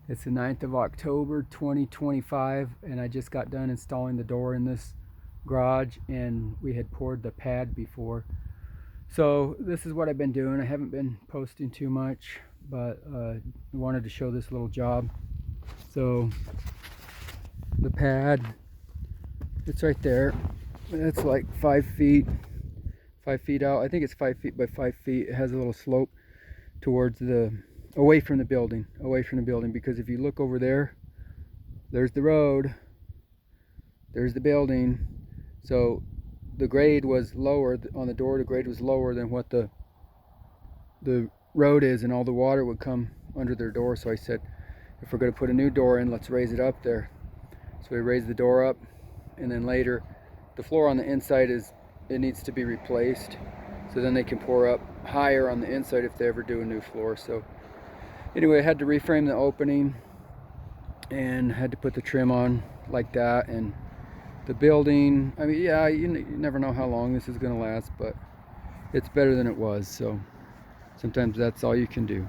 It's the 9th of October 2025, and I just got done installing the door in this garage, and we had poured the pad before. So this is what I've been doing. I haven't been posting too much, but I wanted to show this little job. So the pad, it's right there. It's like 5 feet out. I think it's 5 feet by 5 feet. It has a little slope towards away from the building, because if you look over there, there's the road, there's the building. So the grade was lower on the door. The grade was lower than what the road is, and all the water would come under their door. So I said, if we're going to put a new door in, let's raise it up there. So we raised the door up, and then later the floor on the inside needs to be replaced, so then they can pour up higher on the inside if they ever do a new floor. So anyway, I had to reframe the opening and had to put the trim on like that. And the building, I mean, yeah, you never know how long this is going to last, but it's better than it was. So sometimes that's all you can do.